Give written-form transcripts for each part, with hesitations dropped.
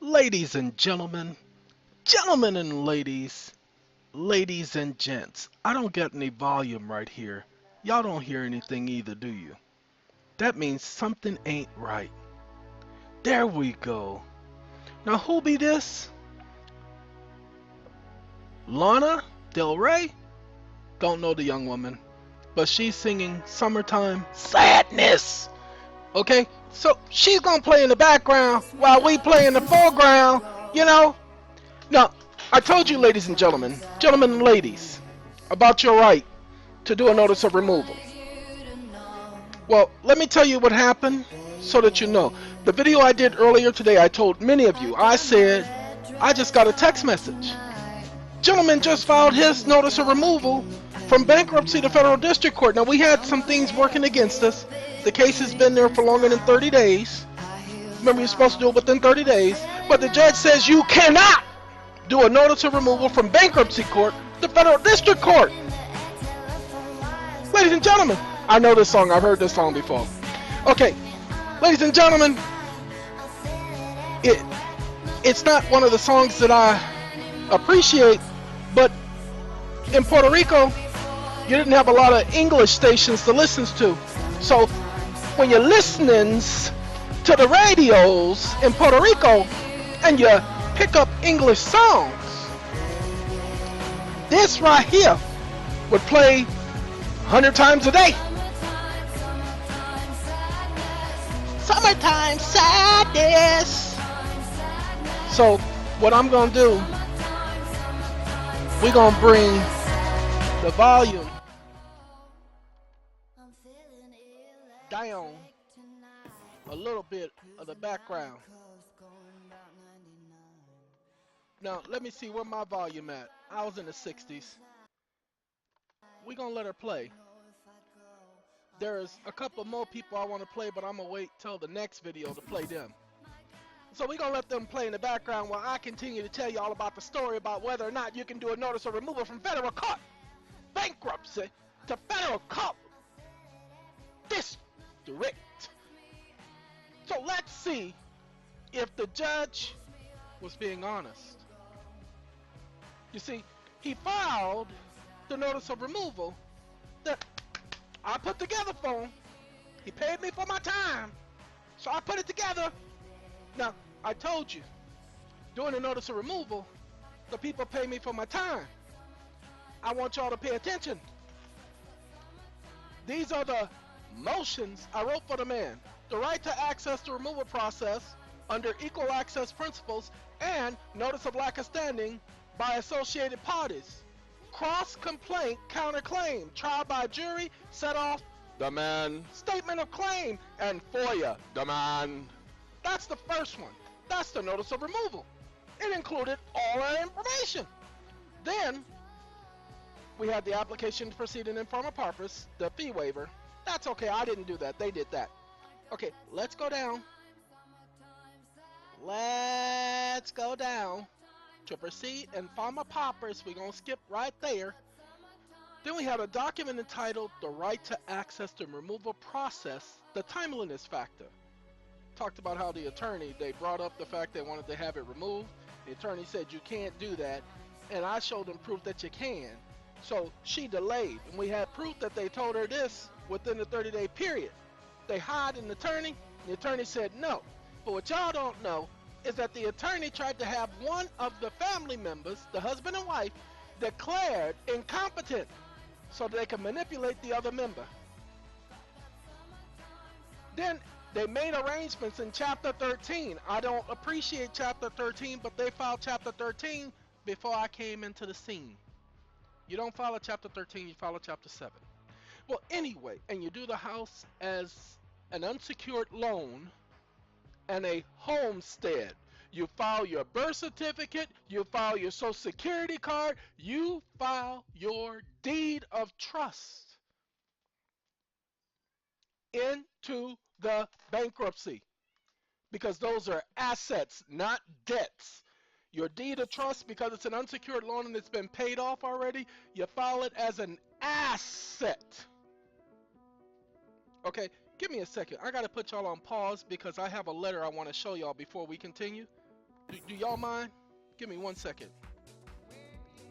Ladies and gentlemen, gentlemen and ladies, ladies and gents, I don't get any volume right here. Y'all don't hear anything either, do you? That means something ain't right. There we go. Now who be this? Lana Del Rey? Don't know the young woman, but she's singing Summertime Sadness. Okay? So she's gonna play in the background while we play in the foreground, you know? Now, I told you, ladies and gentlemen and ladies, about your right to do a notice of removal. Well, let me tell you what happened so that you know. The video I did earlier today, I told many of you, I said, I just got a text message. Gentleman just filed his notice of removal from bankruptcy to federal district court. Now, we had some things working against us. The case has been there for longer than 30 days. Remember, you're supposed to do it within 30 days. But the judge says you cannot do a notice of removal from bankruptcy court to federal district court. Ladies and gentlemen, I know this song. I've heard this song before. Okay, ladies and gentlemen, it's not one of the songs that I appreciate, but in Puerto Rico, you didn't have a lot of English stations to listen to. So when you're listening to the radios in Puerto Rico and you pick up English songs, this right here would play 100 times a day. Summertime sadness. So what I'm gonna do, we're gonna bring the volume down a little bit of the background. Now let me see where my volume at. I was in the 60s. We're gonna let her play. There's a couple more people I want to play, but I'm gonna wait till the next video to play them. So we're gonna let them play in the background while I continue to tell you all about the story about whether or not you can do a notice of removal from federal court, bankruptcy to federal court district. So let's see if the judge was being honest. You see, he filed the notice of removal that I put together for him. He paid me for my time, so I put it together. Now, I told you, doing a notice of removal, the people pay me for my time. I want y'all to pay attention. These are the motions I wrote for the man. The right to access the removal process under equal access principles and notice of lack of standing by associated parties. Cross-complaint counterclaim, trial by jury, set off demand, statement of claim, and FOIA demand. That's the first one. That's the notice of removal. It included all our information. Then we had the application to proceed in informal purpose, the fee waiver. That's okay, I didn't do that, they did that. Okay, let's go down. Let's go down to proceed in formal purpose. We're gonna skip right there. Then we have a document entitled The Right to Access the Removal Process, the Timeliness Factor. Talked about how the attorney, they brought up the fact they wanted to have it removed. The attorney said you can't do that, and I showed them proof that you can. So she delayed, and we had proof that they told her this within the 30-day period. They hired an attorney, the attorney said no. But what y'all don't know is that the attorney tried to have one of the family members, the husband and wife, declared incompetent so that they could manipulate the other member. Then they made arrangements in Chapter 13. I don't appreciate Chapter 13, but they filed Chapter 13 before I came into the scene. You don't file a Chapter 13, you file a Chapter 7. Well, anyway, and you do the house as an unsecured loan and a homestead. You file your birth certificate, you file your social security card, you file your deed of trust into the bankruptcy, because those are assets, not debts. Your deed of trust, because it's an unsecured loan and it's been paid off already, you file it as an asset. Okay, give me a second. I gotta put y'all on pause because I have a letter I want to show y'all before we continue. Do y'all mind? Give me 1 second.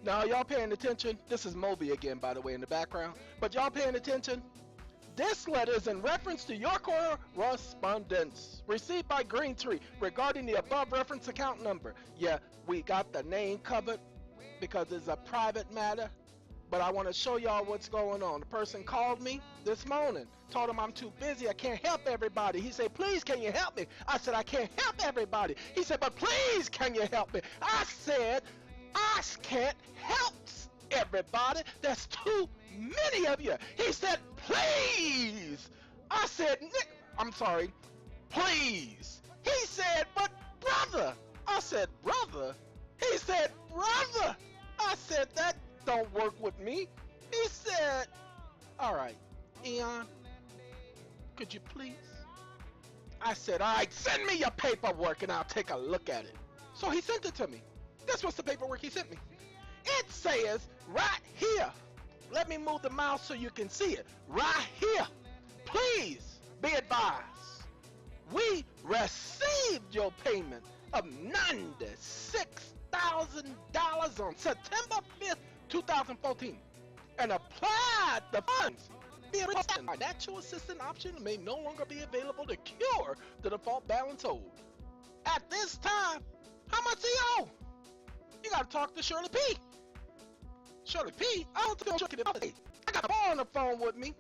Now, y'all paying attention? This is Moby again, by the way, in the background. But y'all paying attention? This letter is in reference to your correspondence received by Green Tree regarding the above reference account number. Yeah, we got the name covered because it's a private matter, but I want to show y'all what's going on. The person called me this morning, told him I'm too busy, I can't help everybody. He said, please, can you help me? I said, I can't help everybody. He said, but please, can you help me? I said, I can't help everybody. There's too many of you. He said, please. I said, I'm sorry, please. He said, but brother. I said, brother. He said, brother. I said, that don't work with me. He said, all right, Eeon, could you please? I said, all right, send me your paperwork and I'll take a look at it. So he sent it to me. This was the paperwork he sent me. It says right here. Let me move the mouse so you can see it. Right here. Please be advised. We received your payment of $96,000 on September 5th, 2014 and applied the funds. The financial assistance option may no longer be available to cure the default balance owed. At this time, how much do you owe? You gotta talk to Shirley P. Shirley P? I don't think I'm joking about it. I got a boy on the phone with me.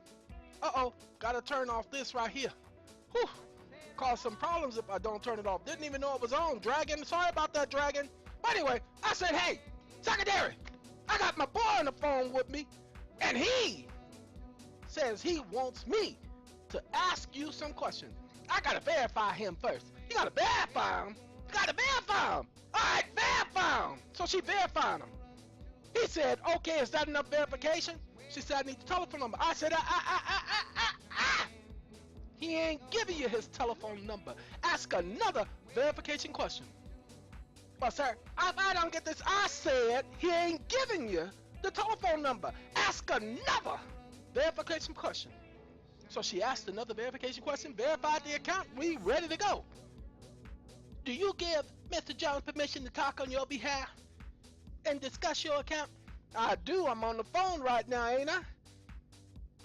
Uh-oh, gotta turn off this right here. Whew, cause some problems if I don't turn it off. Didn't even know it was on, Dragon. Sorry about that, Dragon. But anyway, I said, hey, Secretary, I got my boy on the phone with me, and he says he wants me to ask you some questions. I gotta verify him first. You gotta verify him. You gotta verify him. Alright, verify him. So she verified him. He said, okay, is that enough verification? She said, I need the telephone number. I said, He ain't giving you his telephone number. Ask another verification question. Well, sir, I don't get this. I said, he ain't giving you the telephone number. Ask another verification question. So she asked another verification question, verified the account, we ready to go. Do you give Mr. Jones permission to talk on your behalf and discuss your account? I do. I'm on the phone right now, ain't I?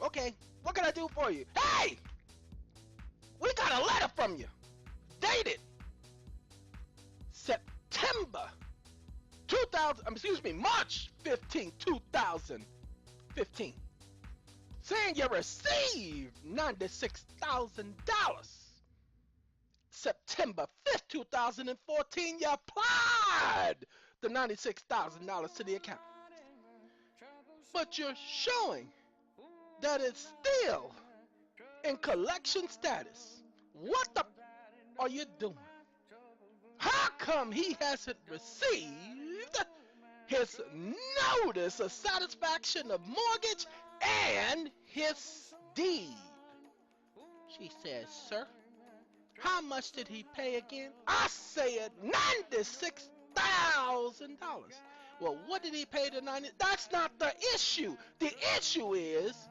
Okay, what can I do for you? Hey! We got a letter from you, dated March 15, 2015, saying you received $96,000. September 5th, 2014, you applied the $96,000 to the account. But you're showing that it's still in collection status. What the are you doing? How come he hasn't received his notice of satisfaction of mortgage and his deed? She says, sir, how much did he pay again? I said $96,000. Well, what did he pay to 90? That's not the issue. The issue is,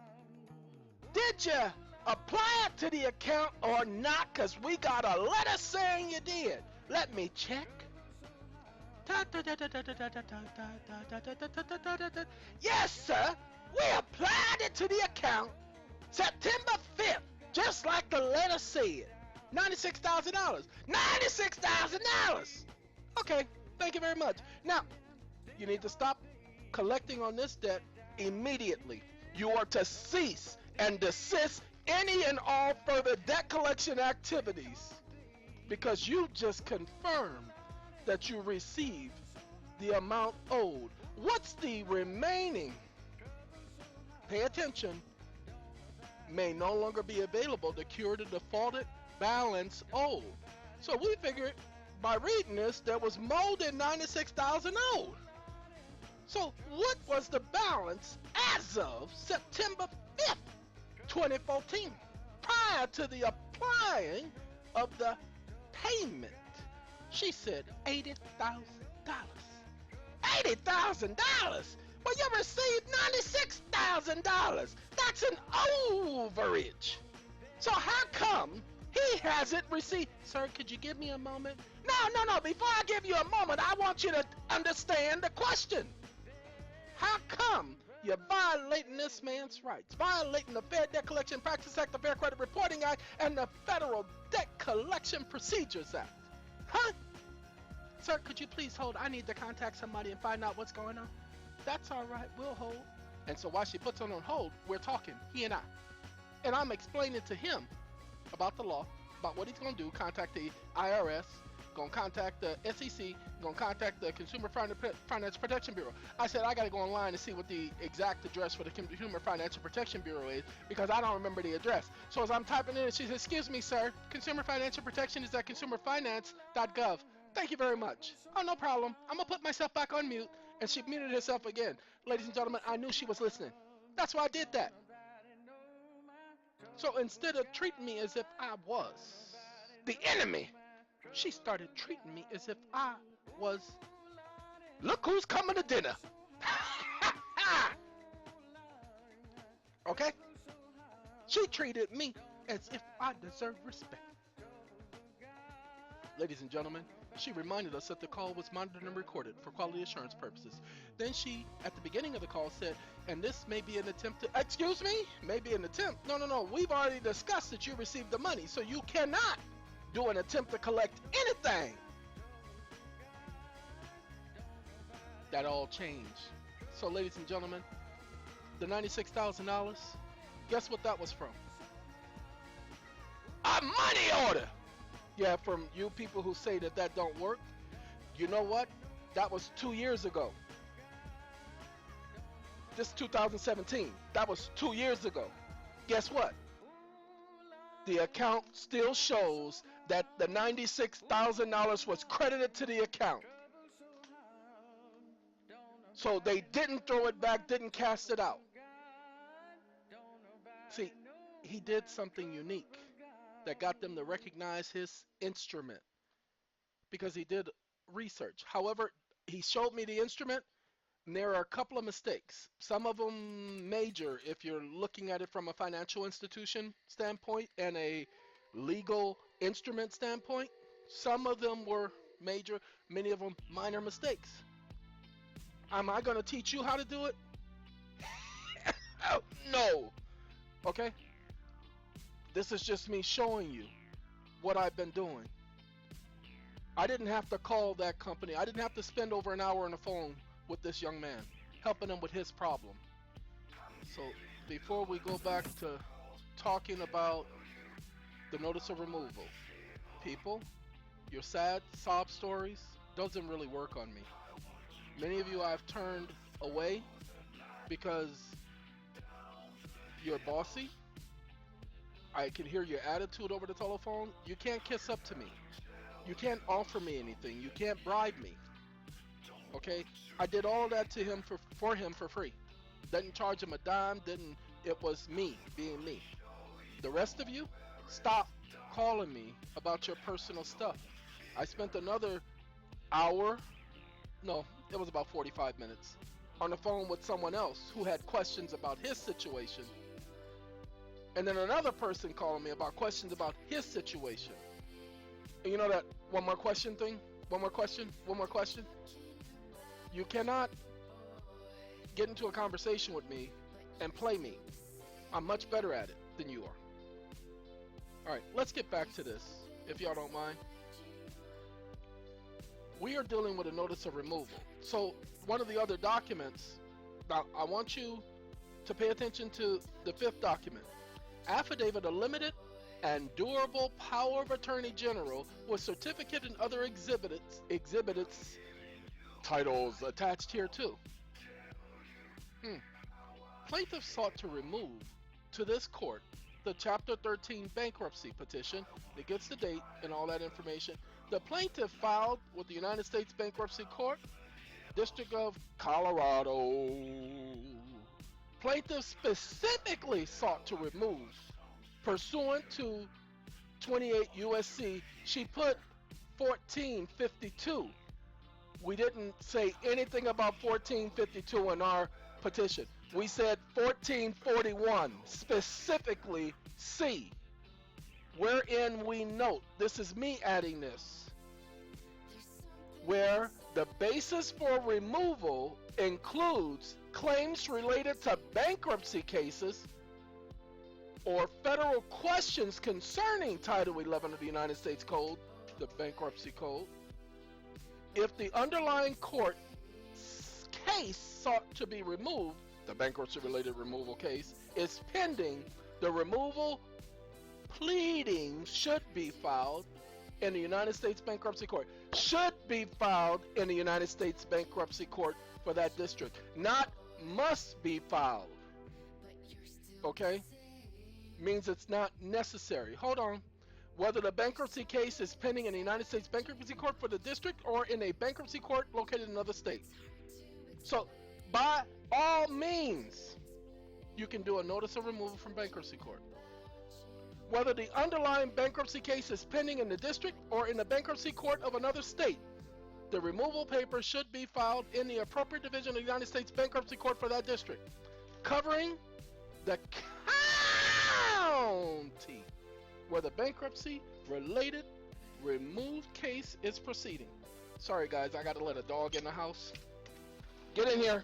did you apply it to the account or not? Because we got a letter saying you did. Let me check. Yes, sir. We applied it to the account September 5th, just like the letter said. $96,000. $96,000. Okay, thank you very much. Now, you need to stop collecting on this debt immediately. You are to cease and desist any and all further debt collection activities because you just confirmed that you received the amount owed. What's the remaining? Pay attention. May no longer be available to cure the defaulted balance owed. So we figured by reading this, there was more than $96,000 owed. So what was the balance as of September 5th, 2014, prior to the applying of the payment? She said $80,000. $80,000? Well, you received $96,000. That's an overage. So how come he has it received? Sir, could you give me a moment? No. Before I give you a moment, I want you to understand the question. How come you're violating this man's rights? Violating the Fair Debt Collection Practice Act, the Fair Credit Reporting Act, and the Federal Debt Collection Procedures Act. Huh? Sir, could you please hold? I need to contact somebody and find out what's going on. That's all right, we'll hold. And so while she puts on hold, we're talking, he and I. And I'm explaining to him about the law, about what he's going to do, contact the IRS, going to contact the SEC, going to contact the Consumer Financial Protection Bureau. I said I got to go online and see what the exact address for the Consumer Financial Protection Bureau is, because I don't remember the address. So as I'm typing in, she says, excuse me, sir, Consumer Financial Protection is at consumerfinance.gov. Thank you very much. Oh, no problem. I'm going to put myself back on mute. And she muted herself again. Ladies and gentlemen, I knew she was listening. That's why I did that. So instead of treating me as if I was the enemy, she started treating me as if I was, look who's coming to dinner. Okay? She treated me as if I deserved respect. Ladies and gentlemen, she reminded us that the call was monitored and recorded for quality assurance purposes. Then she, at the beginning of the call, said, and this may be an attempt to, excuse me? Maybe an attempt? No. We've already discussed that you received the money, so you cannot do an attempt to collect anything. That all changed. So, ladies and gentlemen, the $96,000, guess what that was from? A money order! Yeah, from you people who say that don't work, you know what? That was 2 years ago. This is 2017. That was 2 years ago. Guess what? The account still shows that the $96,000 was credited to the account. So they didn't throw it back, didn't cast it out. See, he did something unique that got them to recognize his instrument, because he did research. However, he showed me the instrument, and there are a couple of mistakes. Some of them major if you're looking at it from a financial institution standpoint and a legal instrument standpoint. Some of them were major, many of them minor mistakes. Am I going to teach you how to do it? No. Okay? This is just me showing you what I've been doing. I didn't have to call that company. I didn't have to spend over an hour on the phone with this young man, helping him with his problem. So before we go back to talking about the notice of removal, people, your sad sob stories doesn't really work on me. Many of you I've turned away because you're bossy. I can hear your attitude over the telephone. You can't kiss up to me. You can't offer me anything. You can't bribe me. Okay? I did all that to him for him for free. Didn't charge him a dime. It was me being me. The rest of you, stop calling me about your personal stuff. I spent another hour, no, it was about 45 minutes, on the phone with someone else who had questions about his situation. And then another person calling me about questions about his situation. And you know that one more question thing? One more question? You cannot get into a conversation with me and play me. I'm much better at it than you are. Alright, let's get back to this, if y'all don't mind. We are dealing with a notice of removal. So, one of the other documents, now I want you to pay attention to the fifth document. Affidavit of limited and durable power of attorney general with certificate and other exhibits titles attached here too. Plaintiff sought to remove to this court the Chapter 13 bankruptcy petition that gets the date and all that information. The plaintiff filed with the United States Bankruptcy Court, District of Colorado. Plaintiff specifically sought to remove, pursuant to 28 USC, she put 1452. We didn't say anything about 1452 in our petition. We said 1441, specifically C. wherein we note, this is me adding this, where the basis for removal includes claims related to bankruptcy cases or federal questions concerning Title 11 of the United States Code, the Bankruptcy Code, if the underlying court case sought to be removed, the bankruptcy-related removal case, is pending, the removal pleadings should be filed in the United States Bankruptcy Court. Should be filed in the United States Bankruptcy Court for that district. Not must be filed. Okay? Means it's not necessary. Hold on. Whether the bankruptcy case is pending in the United States Bankruptcy Court for the district or in a bankruptcy court located in another state. So, by all means, you can do a notice of removal from bankruptcy court. Whether the underlying bankruptcy case is pending in the district or in the bankruptcy court of another state, the removal papers should be filed in the appropriate division of the United States Bankruptcy Court for that district, covering the county where the bankruptcy related removed case is proceeding. Sorry guys, I gotta let a dog in the house. Get in here.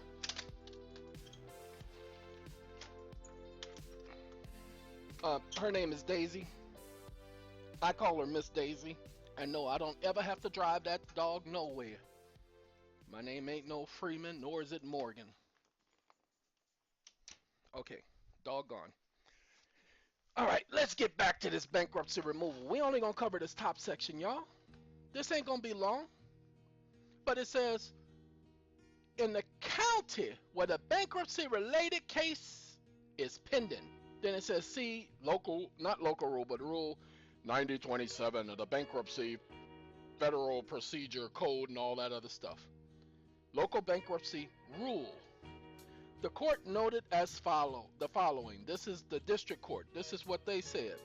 Her name is Daisy. I call her Miss Daisy. And no, I don't ever have to drive that dog nowhere. My name ain't no Freeman, nor is it Morgan. Okay, dog gone. Alright, let's get back to this bankruptcy removal. We only gonna cover this top section, y'all. This ain't gonna be long. But it says, in the county where the bankruptcy related case is pending. Then it says, see local, not local rule, but rule 9027 of the Bankruptcy Federal Procedure Code and all that other stuff. Local bankruptcy rule. The court noted as the following. This is the district court. This is what they said.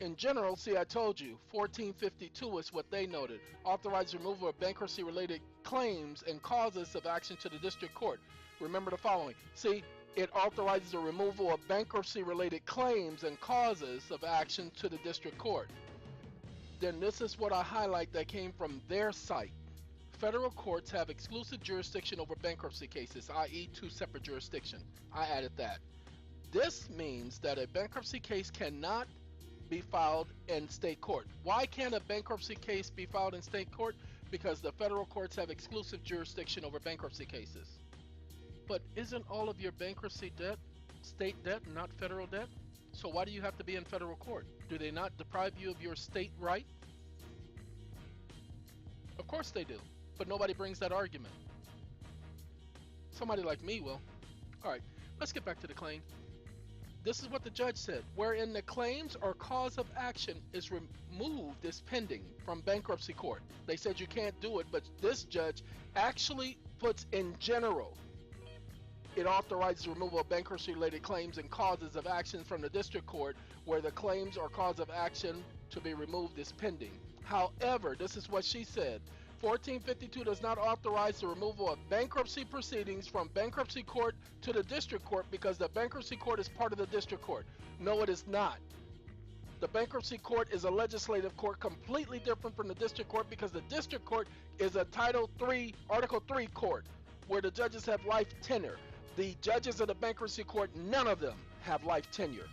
In general, see, I told you, 1452 is what they noted. Authorized removal of bankruptcy-related claims and causes of action to the district court. Remember the following. See, it authorizes the removal of bankruptcy-related claims and causes of action to the district court. Then this is what I highlight that came from their site. Federal courts have exclusive jurisdiction over bankruptcy cases, i.e. two separate jurisdictions. I added that. This means that a bankruptcy case cannot be filed in state court. Why can't a bankruptcy case be filed in state court? Because the federal courts have exclusive jurisdiction over bankruptcy cases. But isn't all of your bankruptcy debt state debt, not federal debt? So why do you have to be in federal court? Do they not deprive you of your state right? Of course they do, but nobody brings that argument. Somebody like me will. Alright, let's get back to the claim. This is what the judge said. Wherein the claims or cause of action is removed is pending from bankruptcy court. They said you can't do it, but this judge actually puts in general. It authorizes removal of bankruptcy-related claims and causes of action from the district court where the claims or cause of action to be removed is pending. However, this is what she said. 1452 does not authorize the removal of bankruptcy proceedings from bankruptcy court to the district court because the bankruptcy court is part of the district court. No, it is not. The bankruptcy court is a legislative court completely different from the district court because the district court is a Title III, Article 3 court where the judges have life tenure. The judges of the bankruptcy court, none of them have life tenure.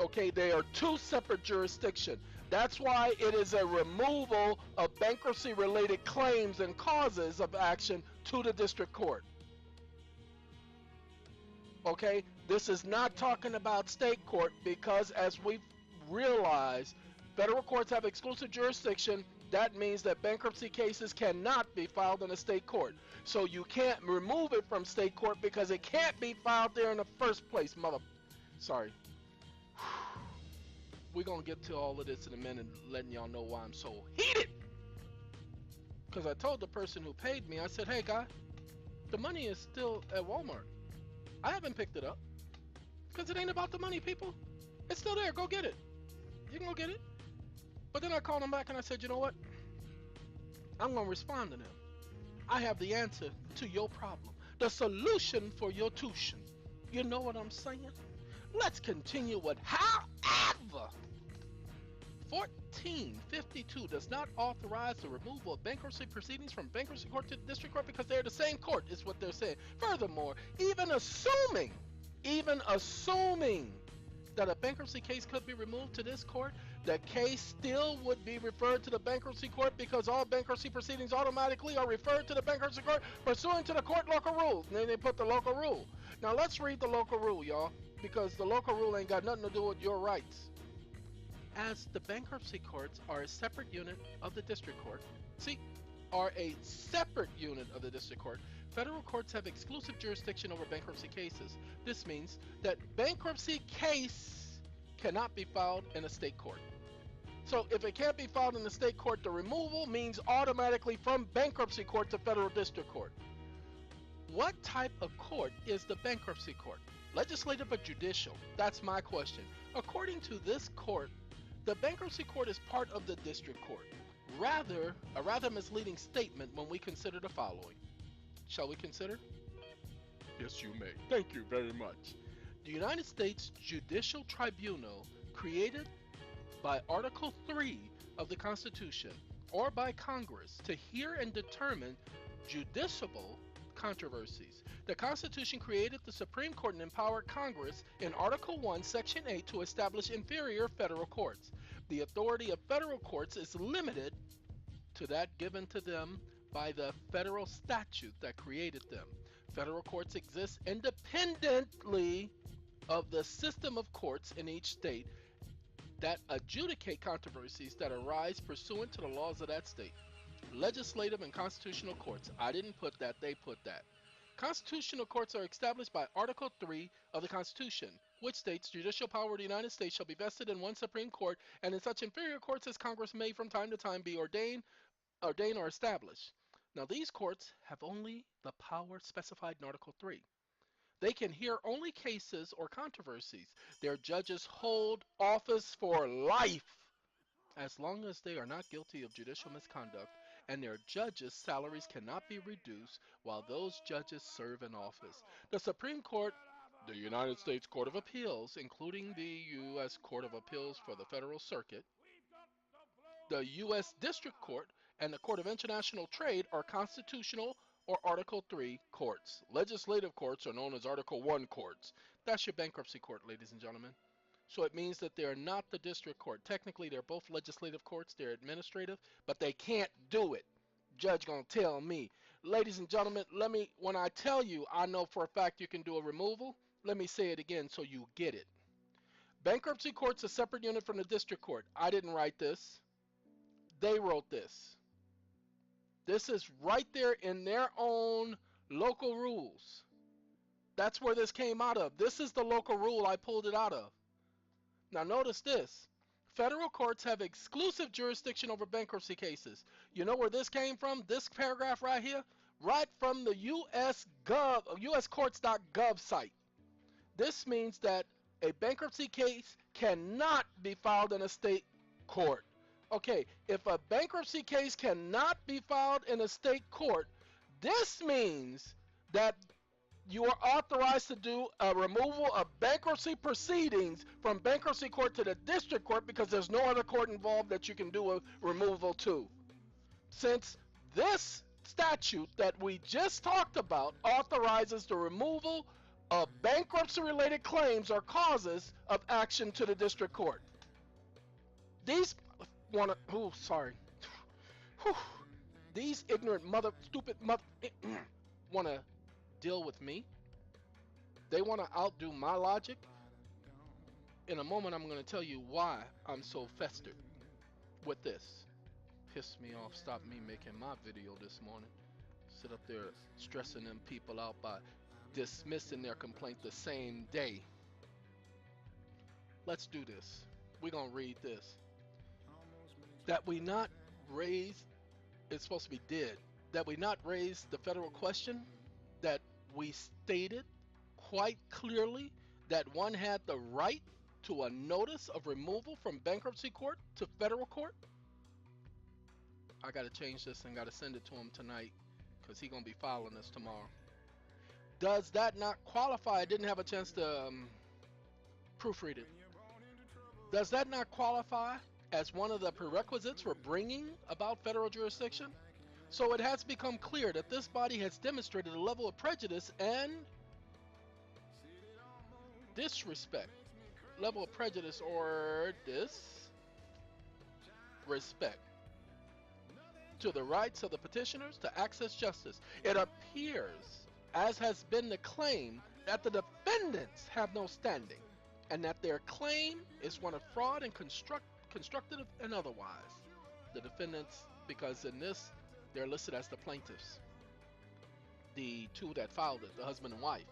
Okay, they are two separate jurisdictions. That's why it is a removal of bankruptcy related claims and causes of action to the district court. Okay, this is not talking about state court because as we've realized, federal courts have exclusive jurisdiction. That means that bankruptcy cases cannot be filed in a state court. So you can't remove it from state court because it can't be filed there in the first place, Sorry. We're going to get to all of this in a minute, letting y'all know why I'm so heated. Because I told the person who paid me, I said, hey guy, the money is still at Walmart. I haven't picked it up. Because it ain't about the money, people. It's still there. Go get it. You can go get it. But then I called him back and I said, you know what? I'm going to respond to them. I have the answer to your problem. The solution for your tuition. You know what I'm saying? Let's continue with however. 1452 does not authorize the removal of bankruptcy proceedings from bankruptcy court to the district court because they're the same court, is what they're saying. Furthermore, even assuming that a bankruptcy case could be removed to this court, the case still would be referred to the bankruptcy court because all bankruptcy proceedings automatically are referred to the bankruptcy court pursuant to the court local rules. And then they put the local rule. Now let's read the local rule, y'all, because the local rule ain't got nothing to do with your rights. As the bankruptcy courts are a separate unit of the district court, federal courts have exclusive jurisdiction over bankruptcy cases. This means that bankruptcy case cannot be filed in a state court. So if it can't be filed in the state court, the removal means automatically from bankruptcy court to federal district court. What type of court is the bankruptcy court? Legislative or judicial? That's my question. According to this court, the bankruptcy court is part of the district court. A rather misleading statement when we consider the following. Shall we consider? Yes, you may. Thank you very much. The United States Judicial Tribunal, created by Article 3 of the Constitution or by Congress to hear and determine judiciable controversies. The Constitution created the Supreme Court and empowered Congress in Article 1, Section 8 to establish inferior federal courts. The authority of federal courts is limited to that given to them by the federal statute that created them. Federal courts exist independently of the system of courts in each state that adjudicate controversies that arise pursuant to the laws of that state. Legislative and constitutional courts. I didn't put that, they put that. Constitutional courts are established by Article 3 of the Constitution, which states judicial power of the United States shall be vested in one Supreme Court, and in such inferior courts as Congress may from time to time be ordain or establish. Now these courts have only the power specified in Article 3. They can hear only cases or controversies. Their judges hold office for life, as long as they are not guilty of judicial misconduct, and their judges' salaries cannot be reduced while those judges serve in office. The Supreme Court, the United States Court of Appeals, including the U.S. Court of Appeals for the Federal Circuit, the U.S. District Court, and the Court of International Trade are constitutional or Article 3 courts. Legislative courts are known as Article 1 courts. That's your bankruptcy court, ladies and gentlemen. So it means that they're not the district court. Technically, they're both legislative courts. They're administrative, but they can't do it. Judge gonna tell me. Ladies and gentlemen, when I tell you I know for a fact you can do a removal, let me say it again so you get it. Bankruptcy court's a separate unit from the district court. I didn't write this. They wrote this. This is right there in their own local rules. That's where this came out of. This is the local rule I pulled it out of. Now notice this. Federal courts have exclusive jurisdiction over bankruptcy cases. You know where this came from? This paragraph right here? Right from the uscourts.gov site. This means that a bankruptcy case cannot be filed in a state court. Okay, if a bankruptcy case cannot be filed in a state court, this means that you are authorized to do a removal of bankruptcy proceedings from bankruptcy court to the district court because there's no other court involved that you can do a removal to. Since this statute that we just talked about authorizes the removal of bankruptcy related claims or causes of action to the district court. These These ignorant stupid wanna deal with me. They want to outdo my logic. In a moment I'm going to tell you why I'm so festered with this. Pissed me off, stopped me making my video this morning. Sit up there stressing them people out by dismissing their complaint the same day. Let's do this. We're going to read this. That we not raise, it's supposed to be did, that we not raise the federal question, that we stated quite clearly that one had the right to a notice of removal from bankruptcy court to federal court. I gotta change this and gotta send it to him tonight because he's gonna be filing this tomorrow. Does that not qualify? I didn't have a chance to Proofread it. Does that not qualify as one of the prerequisites for bringing about federal jurisdiction? So it has become clear that this body has demonstrated a level of prejudice and disrespect. Level of prejudice or disrespect to the rights of the petitioners to access justice. It appears, as has been the claim, that the defendants have no standing, and that their claim is one of fraud and constructive and otherwise. The defendants, because in this, they're listed as the plaintiffs, the two that filed it, the husband and wife.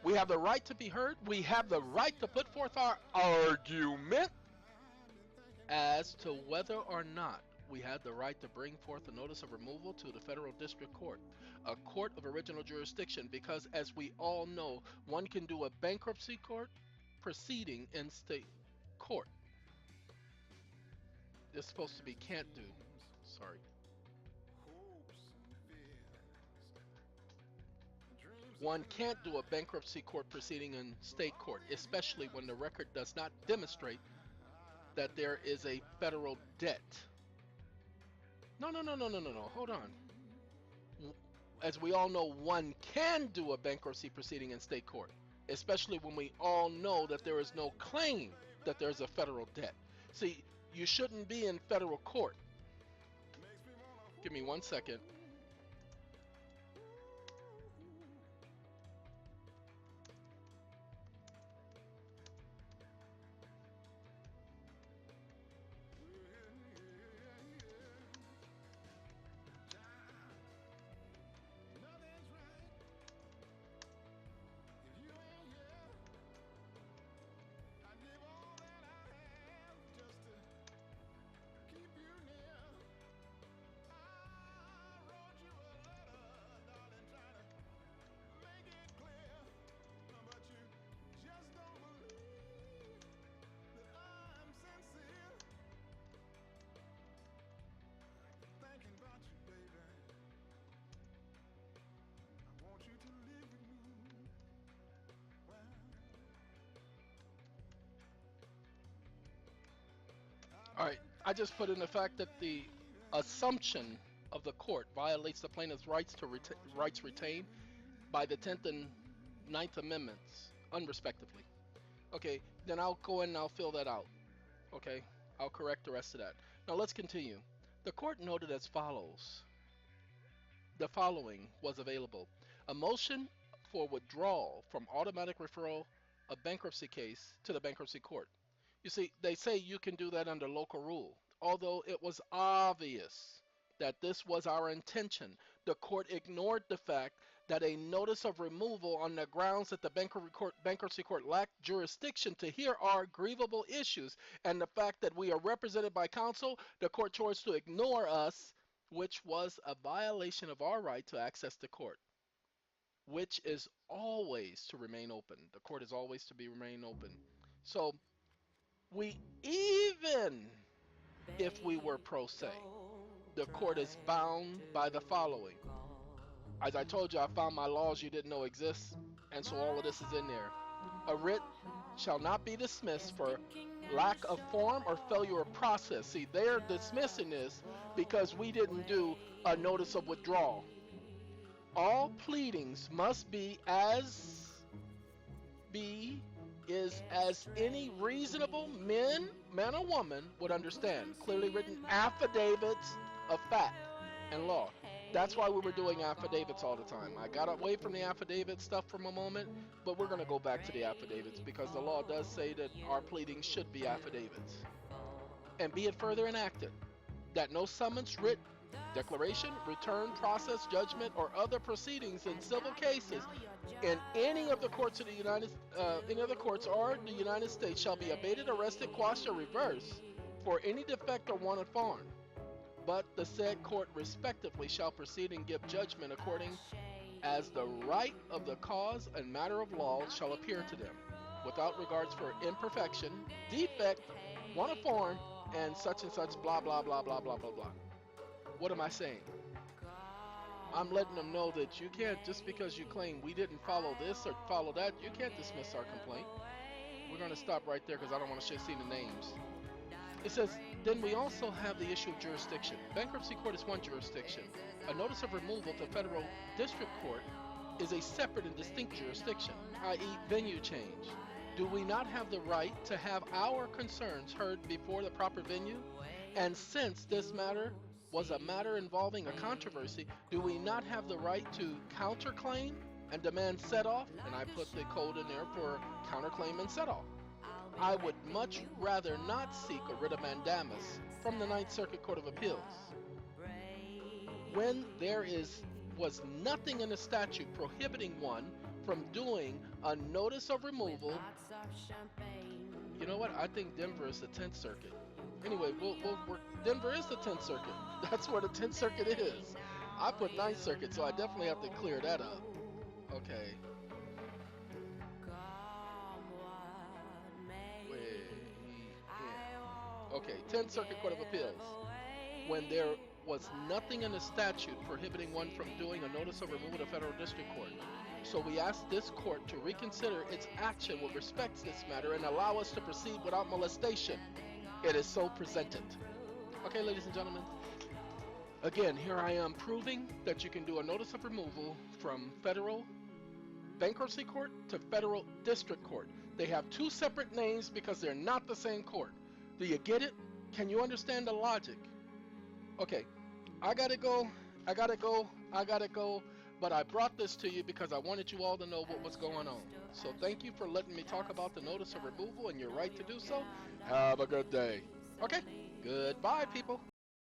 We have the right to be heard. We have the right to put forth our argument as to whether or not we had the right to bring forth a notice of removal to the federal district court, a court of original jurisdiction, because as we all know, one can do a bankruptcy court proceeding in state court. It's supposed to be can't do. Sorry. One can't do a bankruptcy court proceeding in state court, especially when the record does not demonstrate that there is a federal debt. No. Hold on. As we all know, one can do a bankruptcy proceeding in state court, especially when we all know that there is no claim that there's a federal debt. See, you shouldn't be in federal court. Give me 1 second. Alright, I just put in the fact that the assumption of the court violates the plaintiff's rights to rights retained by the 10th and 9th Amendments, unrespectively. Okay, then I'll go in and I'll fill that out. Okay, I'll correct the rest of that. Now let's continue. The court noted as follows. The following was available. A motion for withdrawal from automatic referral of bankruptcy case to the bankruptcy court. You see, they say you can do that under local rule. Although it was obvious that this was our intention, the court ignored the fact that a notice of removal on the grounds that the bankruptcy court lacked jurisdiction to hear our grievable issues, and the fact that we are represented by counsel, the court chose to ignore us, which was a violation of our right to access the court, which is always to remain open. The court is always to remain open. So we, even if we were pro se, the court is bound by the following. As I told you, I found my laws you didn't know exist, and so all of this is in there. A writ shall not be dismissed for lack of form or failure of process. See, they're dismissing this because we didn't do a notice of withdrawal. All pleadings must be as any reasonable man or woman would understand. Clearly written affidavits of fact and law. That's why we were doing affidavits all the time. I got away from the affidavit stuff for a moment, but we're going to go back to the affidavits because the law does say that our pleadings should be affidavits. And be it further enacted that no summons, writ, declaration, return, process, judgment, or other proceedings in civil cases in any of the courts of the United States shall be abated, arrested, quashed, or reversed for any defect or want of form. But the said court respectively shall proceed and give judgment according as the right of the cause and matter of law shall appear to them, without regards for imperfection, defect, want of form, and such blah blah blah blah blah blah blah. What am I saying? I'm letting them know that you can't, just because you claim we didn't follow this or follow that, you can't dismiss our complaint. We're going to stop right there because I don't want to see the names. It says, then we also have the issue of jurisdiction. Bankruptcy court is one jurisdiction. A notice of removal to federal district court is a separate and distinct jurisdiction, i.e. venue change. Do we not have the right to have our concerns heard before the proper venue? And since this matter was a matter involving a controversy, do we not have the right to counterclaim and demand set-off? And I put the code in there for counterclaim and set-off. I would much rather not seek a writ of mandamus from the Ninth Circuit Court of Appeals when there was nothing in the statute prohibiting one from doing a notice of removal. You know what? I think Denver is the 10th Circuit. Anyway, Denver is the 10th Circuit. That's where the 10th Circuit is. I put 9th Circuit, so I definitely have to clear that up. Okay. Okay, 10th Circuit Court of Appeals. When there was nothing in the statute prohibiting one from doing a notice of removal to federal district court. So we ask this court to reconsider its action with respect to this matter and allow us to proceed without molestation. It is so presented. Okay, ladies and gentlemen. Again, here I am proving that you can do a notice of removal from federal bankruptcy court to federal district court. They have two separate names because they're not the same court. Do you get it? Can you understand the logic? Okay, I gotta go, but I brought this to you because I wanted you all to know what was going on. So thank you for letting me talk about the notice of removal and your right to do so. Have a good day. Okay, goodbye, people.